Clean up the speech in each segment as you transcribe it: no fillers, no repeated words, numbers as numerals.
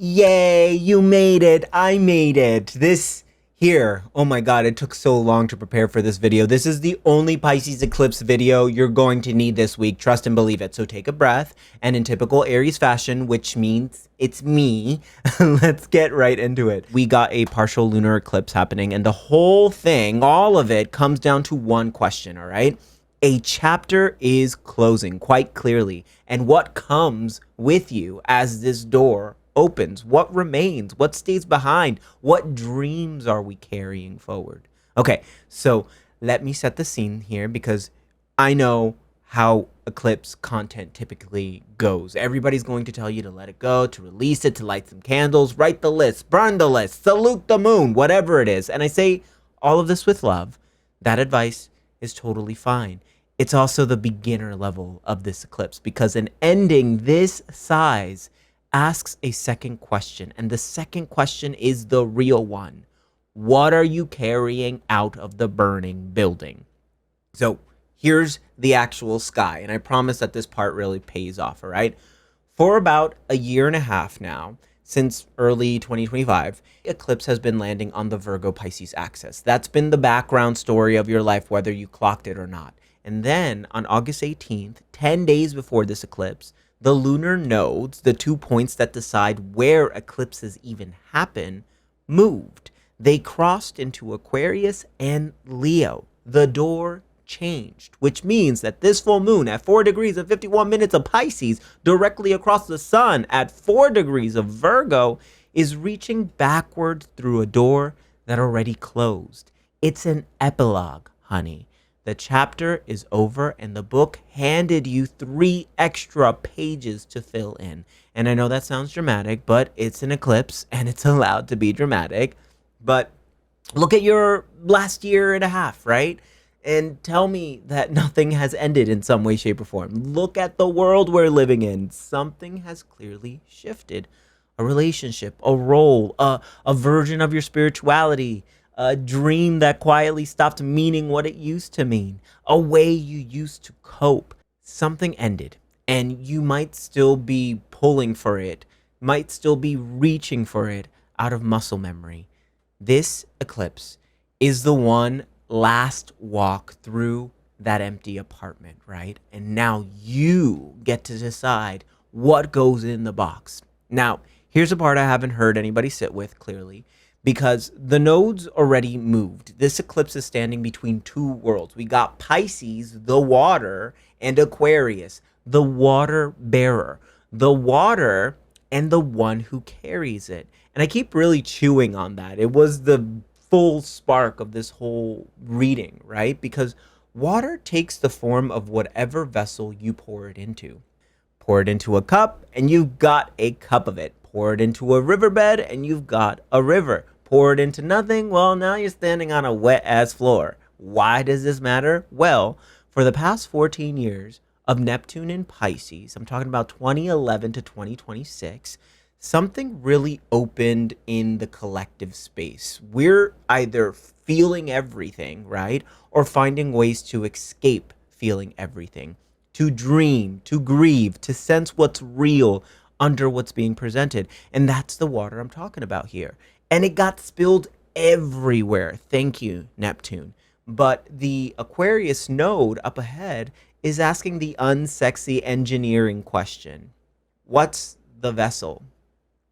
Yay, you made it. I made it. Oh my god, it took so long to prepare for this video. This is the only Pisces Eclipse video you're going to need this week. Trust and believe it. So take a breath, and in typical Aries fashion, which means it's me, let's get right into it. We got a partial lunar eclipse happening, and the whole thing, all of it, comes down to one question, all right? A chapter is closing quite clearly, and what comes with you as this door opens? What remains? What stays behind? What dreams are we carrying forward? Okay, so let me set the scene here because I know how eclipse content typically goes. Everybody's going to tell you to let it go, to release it, to light some candles, write the list, burn the list, salute the moon, whatever it is. And I say all of this with love. That advice is totally fine. It's also the beginner level of this eclipse because an ending this size asks a second question, and the second question is the real one. What are you carrying out of the burning building? So here's the actual sky, and I promise that this part really pays off, all right? For about a year and a half now, since early 2025, eclipse has been landing on the Virgo Pisces axis. That's been the background story of your life, whether you clocked it or not. And then on August 18th, 10 days before this eclipse, the lunar nodes, the 2 points that decide where eclipses even happen, moved. They crossed into Aquarius and Leo. The door changed, which means that this full moon at 4 degrees and 51 minutes of Pisces, directly across the sun at 4 degrees of Virgo, is reaching backward through a door that already closed. It's an epilogue, honey. The chapter is over, and the book handed you 3 extra pages to fill in. And I know that sounds dramatic, but it's an eclipse, and it's allowed to be dramatic. But look at your last year and a half, right? And tell me that nothing has ended in some way, shape, or form. Look at the world we're living in. Something has clearly shifted. A relationship, a role, a version of your spirituality, a dream that quietly stopped meaning what it used to mean, a way you used to cope. Something ended, and you might still be pulling for it, might still be reaching for it out of muscle memory. This eclipse is the one last walk through that empty apartment, right? And now you get to decide what goes in the box. Now, here's a part I haven't heard anybody sit with clearly, because the nodes already moved. This eclipse is standing between 2 worlds. We got Pisces, the water, and Aquarius, the water bearer. The water and the one who carries it. And I keep really chewing on that. It was the full spark of this whole reading, right? Because water takes the form of whatever vessel you pour it into. Pour it into a cup, and you've got a cup of it. Pour it into a riverbed, and you've got a river. Pour it into nothing, well, now you're standing on a wet-ass floor. Why does this matter? Well, for the past 14 years of Neptune in Pisces, I'm talking about 2011 to 2026, something really opened in the collective space. We're either feeling everything, right? Or finding ways to escape feeling everything. To dream, to grieve, to sense what's real under what's being presented. And that's the water I'm talking about here. And it got spilled everywhere. Thank you, Neptune. But the Aquarius node up ahead is asking the unsexy engineering question. What's the vessel?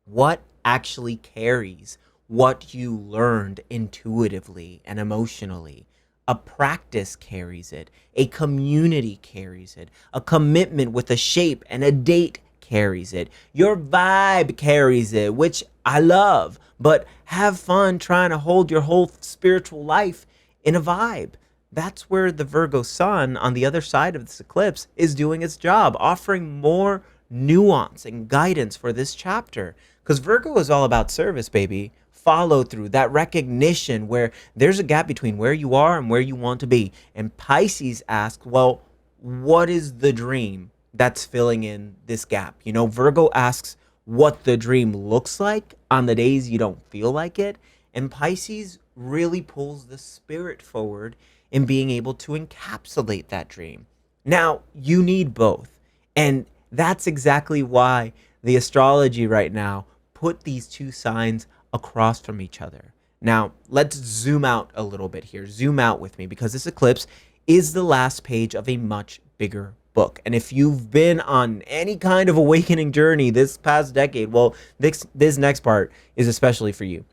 What actually carries what you learned intuitively and emotionally? A practice carries it. A community carries it. A commitment with a shape and a date carries it. Your vibe carries it, which I love, but have fun trying to hold your whole spiritual life in a vibe. That's where the Virgo sun on the other side of this eclipse is doing its job, offering more nuance and guidance for this chapter. Because Virgo is all about service, baby. Follow through, that recognition where there's a gap between where you are and where you want to be. And Pisces asks, well, what is the dream that's filling in this gap? You know, Virgo asks what the dream looks like on the days you don't feel like it. And Pisces really pulls the spirit forward in being able to encapsulate that dream. Now, you need both. And that's exactly why the astrology right now put these two signs across from each other. Now, let's zoom out a little bit here. Zoom out with me, because this eclipse is the last page of a much bigger book. And if you've been on any kind of awakening journey this past decade, well, this next part is especially for you.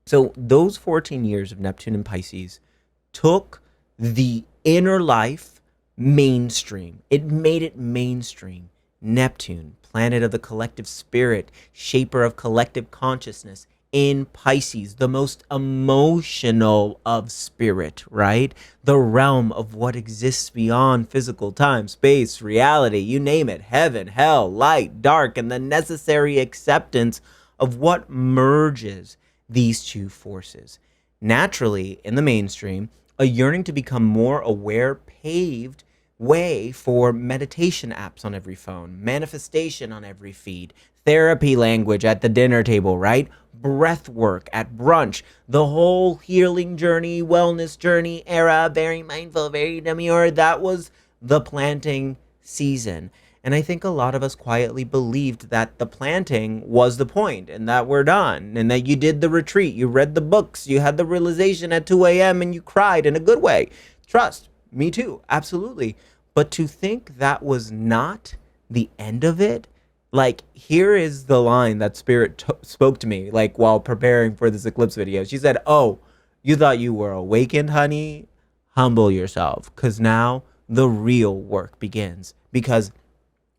So those 14 years of Neptune and Pisces took the inner life mainstream. It made it mainstream. Neptune, planet of the collective spirit, shaper of collective consciousness, in Pisces, the most emotional of spirit, right? The realm of what exists beyond physical time, space, reality, you name it, heaven, hell, light, dark, and the necessary acceptance of what merges these two forces. Naturally, in the mainstream, a yearning to become more aware paved way for meditation apps on every phone, manifestation on every feed, therapy language at the dinner table, right? Breath work at brunch, the whole healing journey, wellness journey era, very mindful, very demure. That was the planting season. And I think a lot of us quietly believed that the planting was the point and that we're done and that you did the retreat, you read the books, you had the realization at 2 a.m. and you cried in a good way. Trust, me too, absolutely. But to think that was not the end of it, like, here is the line that Spirit spoke to me, like, while preparing for this eclipse video. She said, "Oh, you thought you were awakened, honey? Humble yourself, because now the real work begins." Because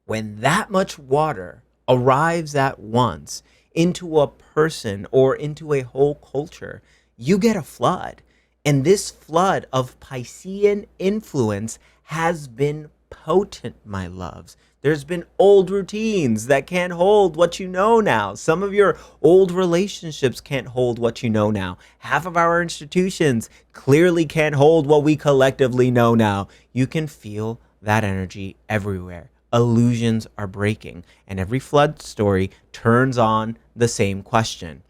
when that much water arrives at once into a person or into a whole culture, you get a flood. And this flood of Piscean influence has been potent, my loves. There's been old routines that can't hold what you know now. Some of your old relationships can't hold what you know now. Half of our institutions clearly can't hold what we collectively know now. You can feel that energy everywhere. Illusions are breaking, and every flood story turns on the same question.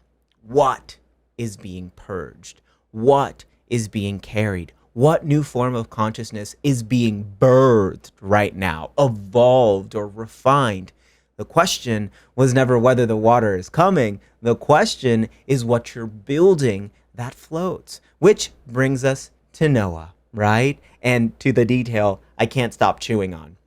What is being purged? What is being carried? What new form of consciousness is being birthed right now, evolved or refined? The question was never whether the water is coming. The question is what you're building that floats, which brings us to Noah, right? And to the detail I can't stop chewing on.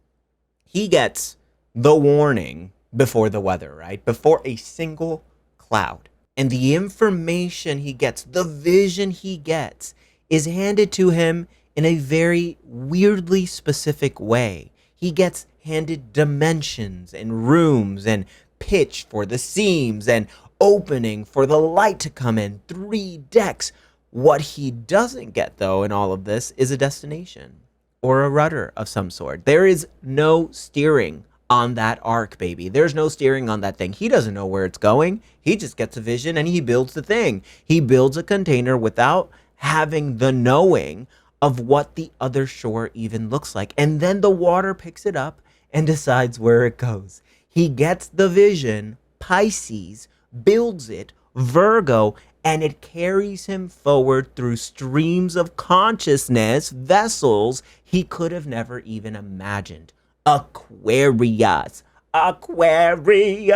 He gets the warning before the weather, right? Before a single cloud. And the information he gets, the vision he gets, is handed to him in a very weirdly specific way. He gets handed dimensions and rooms and pitch for the seams and opening for the light to come in, 3 decks. What he doesn't get, though, in all of this is a destination or a rudder of some sort. There is no steering on that arc, baby. There's no steering on that thing. He doesn't know where it's going. He just gets a vision and he builds the thing. He builds a container without having the knowing of what the other shore even looks like. And then the water picks it up and decides where it goes. He gets the vision, Pisces, builds it, Virgo, and it carries him forward through streams of consciousness, vessels he could have never even imagined. Aquarius. Aquarius.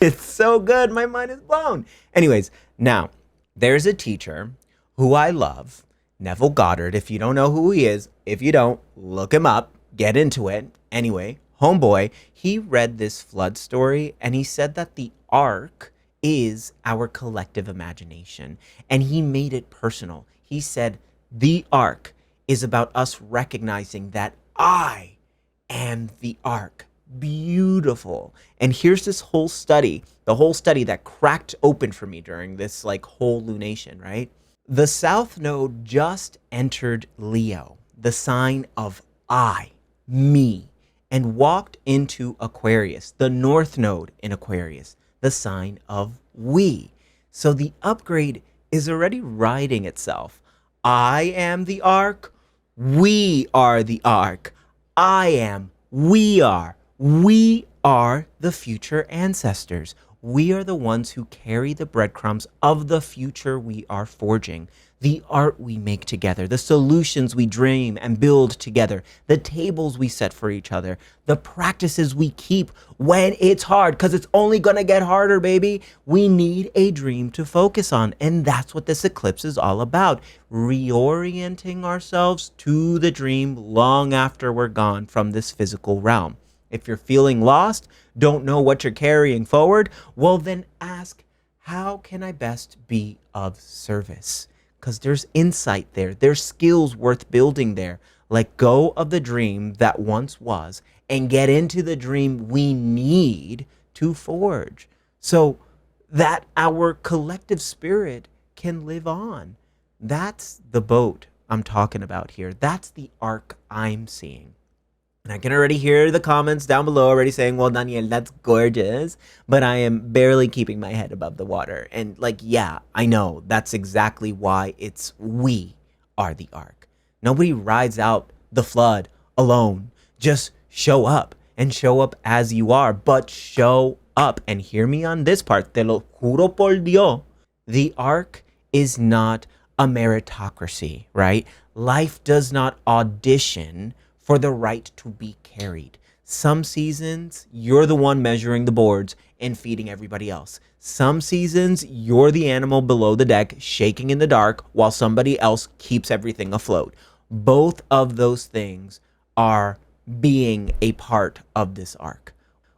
It's so good. My mind is blown. Anyways, now, there's a teacher who I love, Neville Goddard. If you don't know who he is, if you don't, look him up, get into it. Anyway, homeboy, he read this flood story and he said that the ark is our collective imagination. And he made it personal. He said, the ark is about us recognizing that I am the ark. Beautiful. And here's this whole study, the whole study that cracked open for me during this like whole lunation, right? The South Node just entered Leo, the sign of I, me, and walked into Aquarius, the North Node in Aquarius, the sign of we. So the upgrade is already riding itself. I am the ark. We are the ark. I am. We are. We are the future ancestors. We are the ones who carry the breadcrumbs of the future we are forging, the art we make together, the solutions we dream and build together, the tables we set for each other, the practices we keep when it's hard, because it's only going to get harder, baby. We need a dream to focus on, and that's what this eclipse is all about, reorienting ourselves to the dream long after we're gone from this physical realm. If you're feeling lost, don't know what you're carrying forward, well then ask, how can I best be of service? Because there's insight there. There's skills worth building there. Let go of the dream that once was and get into the dream we need to forge so that our collective spirit can live on. That's the boat I'm talking about here. That's the arc I'm seeing. And I can already hear the comments down below already saying, well, Daniel, that's gorgeous, but I am barely keeping my head above the water. And like, yeah, I know that's exactly why we are the ark. Nobody rides out the flood alone. Just show up and show up as you are, but show up. And hear me on this part. Te lo juro por Dios. The ark is not a meritocracy, right? Life does not audition for the right to be carried. Some seasons, you're the one measuring the boards and feeding everybody else. Some seasons, you're the animal below the deck, shaking in the dark, while somebody else keeps everything afloat. Both of those things are being a part of this arc.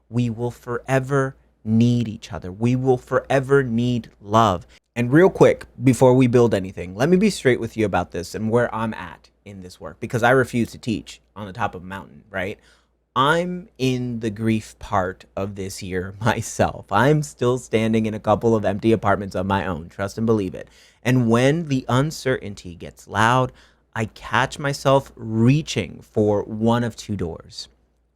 We will forever need each other. We will forever need love. And real quick, before we build anything, let me be straight with you about this and where I'm at in this work, because I refuse to teach on the top of a mountain, right? I'm in the grief part of this year myself. I'm still standing in a couple of empty apartments of my own, trust and believe it. And when the uncertainty gets loud, I catch myself reaching for one of two doors: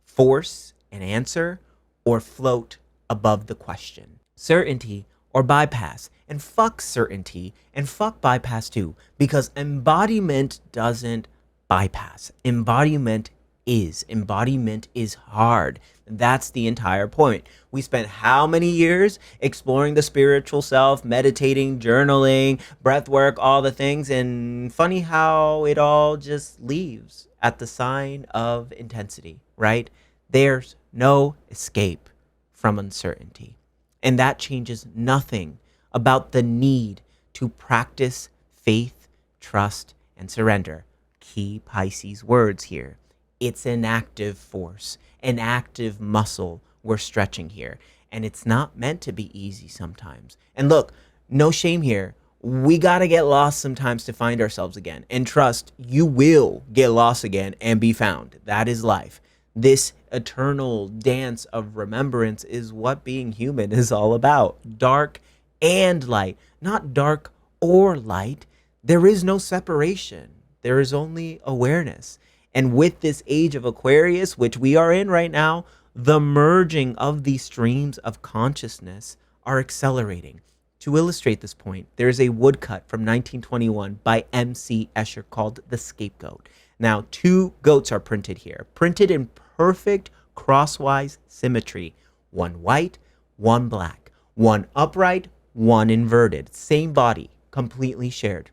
force an answer or float above the question. Certainty or bypass. And fuck certainty and fuck bypass too, because embodiment doesn't bypass. Embodiment is hard. That's the entire point. We spent how many years exploring the spiritual self, meditating, journaling, breath work, all the things, and funny how it all just leaves at the sign of intensity, right? There's no escape from uncertainty. And that changes nothing about the need to practice faith, trust, and surrender. Key Pisces words here. It's an active force, an active muscle we're stretching here. And it's not meant to be easy sometimes. And look, no shame here. We got to get lost sometimes to find ourselves again. And trust, you will get lost again and be found. That is life. This eternal dance of remembrance is what being human is all about. Dark and light, not dark or light. There is no separation. There is only awareness. And with this age of Aquarius, which we are in right now, the merging of these streams of consciousness are accelerating. To illustrate this point, there's a woodcut from 1921 by M.C. Escher called The Scapegoat. Now, two goats are printed here, printed in perfect crosswise symmetry. One white, one black, one upright, one inverted. Same body, completely shared.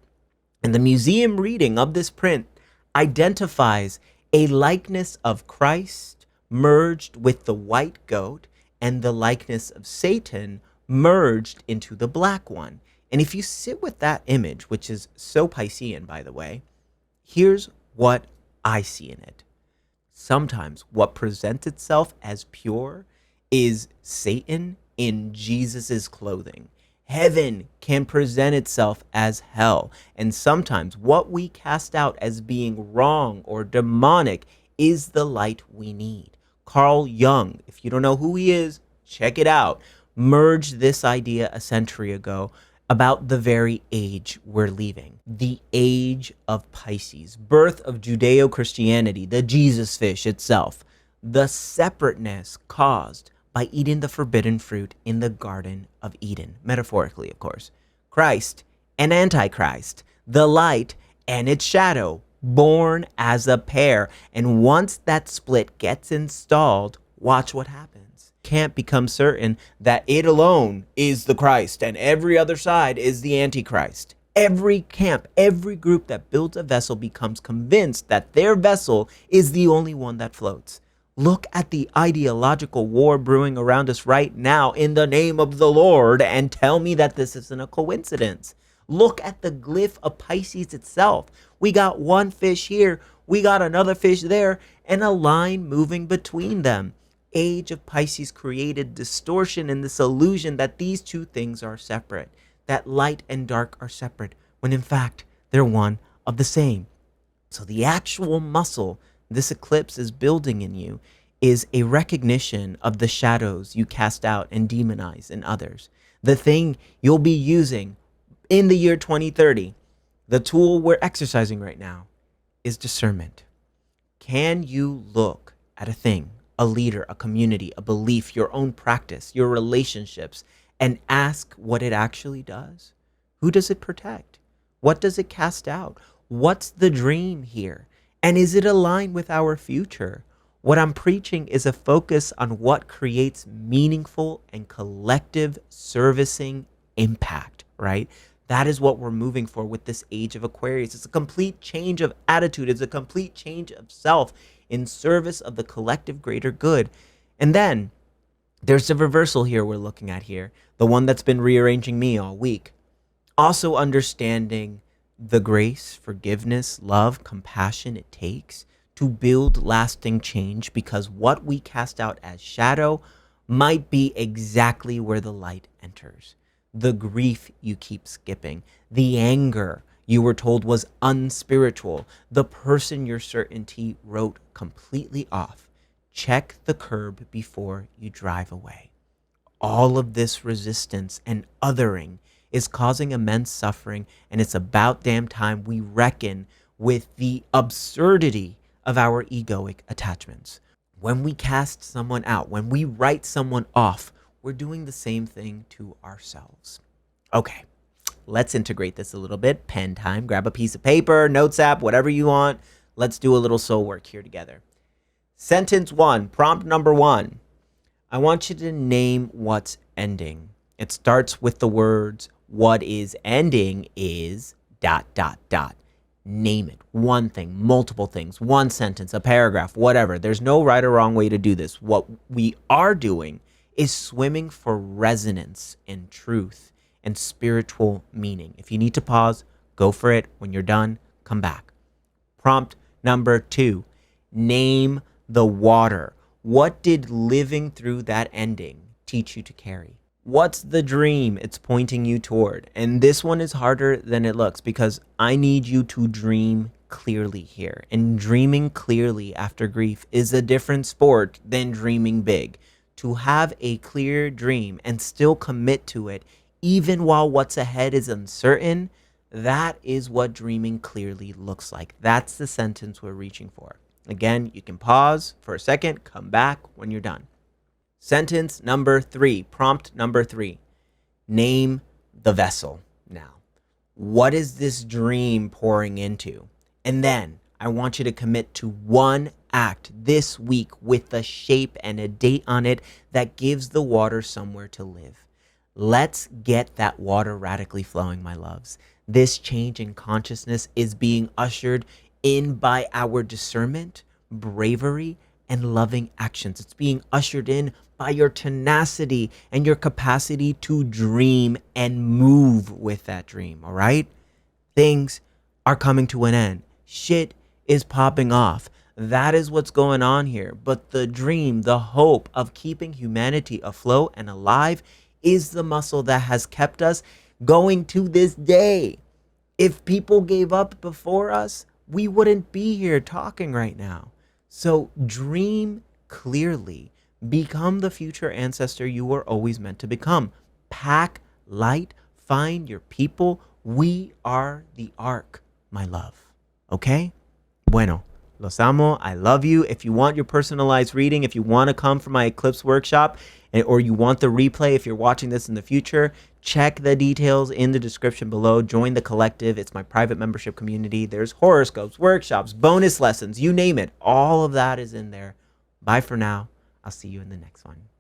And the museum reading of this print identifies a likeness of Christ merged with the white goat and the likeness of Satan merged into the black one. And if you sit with that image, which is so Piscean, by the way, here's what I see in it. Sometimes what presents itself as pure is Satan in Jesus's clothing. Heaven can present itself as hell. And sometimes what we cast out as being wrong or demonic is the light we need. Carl Jung, if you don't know who he is, check it out, merged this idea a century ago about the very age we're leaving. The age of Pisces, birth of Judeo-Christianity, the Jesus fish itself, the separateness caused by eating the forbidden fruit in the Garden of Eden, metaphorically, of course. Christ and Antichrist, the light and its shadow, born as a pair. And once that split gets installed, watch what happens. camp becomes certain that it alone is the Christ and every other side is the Antichrist. Every camp, every group that builds a vessel becomes convinced that their vessel is the only one that floats. Look at the ideological war brewing around us right now in the name of the Lord and tell me that this isn't a coincidence. Look at the glyph of Pisces itself. We got one fish here, we got another fish there, and a line moving between them. Age of Pisces created distortion in this illusion that these two things are separate, that light and dark are separate, when in fact they're one of the same. So the actual muscle this eclipse is building in you is a recognition of the shadows you cast out and demonize in others. The thing you'll be using in the year 2030, the tool we're exercising right now, is discernment. Can you look at a thing, a leader, a community, a belief, your own practice, your relationships, and ask what it actually does? Who does it protect? What does it cast out? What's the dream here? And is it aligned with our future? What I'm preaching is a focus on what creates meaningful and collective servicing impact, right? That is what we're moving for with this age of Aquarius. It's a complete change of attitude. It's a complete change of self in service of the collective greater good. And then there's the reversal here we're looking at here, the one that's been rearranging me all week. Also understanding the grace, forgiveness, love, compassion it takes to build lasting change, because what we cast out as shadow might be exactly where the light enters. The grief you keep skipping, the anger you were told was unspiritual, the person your certainty wrote completely off. Check the curb before you drive away. All of this resistance and othering is causing immense suffering, and it's about damn time we reckon with the absurdity of our egoic attachments. When we cast someone out, when we write someone off, we're doing the same thing to ourselves. Okay, let's integrate this a little bit. Pen time. Grab a piece of paper, notes app, whatever you want. Let's do a little soul work here together. Sentence 1, prompt number 1. I want you to name what's ending. It starts with the words, what is ending is ... Name it. One thing, multiple things, one sentence, a paragraph, whatever. There's no right or wrong way to do this. What we are doing is swimming for resonance and truth and spiritual meaning. If you need to pause, go for it. When you're done, come back. Prompt number 2, name the water. What did living through that ending teach you to carry? What's the dream it's pointing you toward? And this one is harder than it looks, because I need you to dream clearly here. And dreaming clearly after grief is a different sport than dreaming big. To have a clear dream and still commit to it, even while what's ahead is uncertain, that is what dreaming clearly looks like. That's the sentence we're reaching for. Again, you can pause for a second, come back when you're done. Sentence number 3, prompt number 3, name the vessel now. What is this dream pouring into? And then I want you to commit to one act this week with a shape and a date on it that gives the water somewhere to live. Let's get that water radically flowing, my loves. This change in consciousness is being ushered in by our discernment, bravery, and loving actions. It's being ushered in by your tenacity and your capacity to dream and move with that dream, all right? Things are coming to an end. Shit is popping off. That is what's going on here. But the dream, the hope of keeping humanity afloat and alive is the muscle that has kept us going to this day. If people gave up before us, we wouldn't be here talking right now. So dream clearly. Become the future ancestor you were always meant to become. Pack light. Find your people. We are the ark, my love. Okay? Bueno. Los amo. I love you. If you want your personalized reading, if you want to come for my eclipse workshop, or you want the replay if you're watching this in the future, check the details in the description below. Join the collective. It's my private membership community. There's horoscopes, workshops, bonus lessons, you name it. All of that is in there. Bye for now. I'll see you in the next one.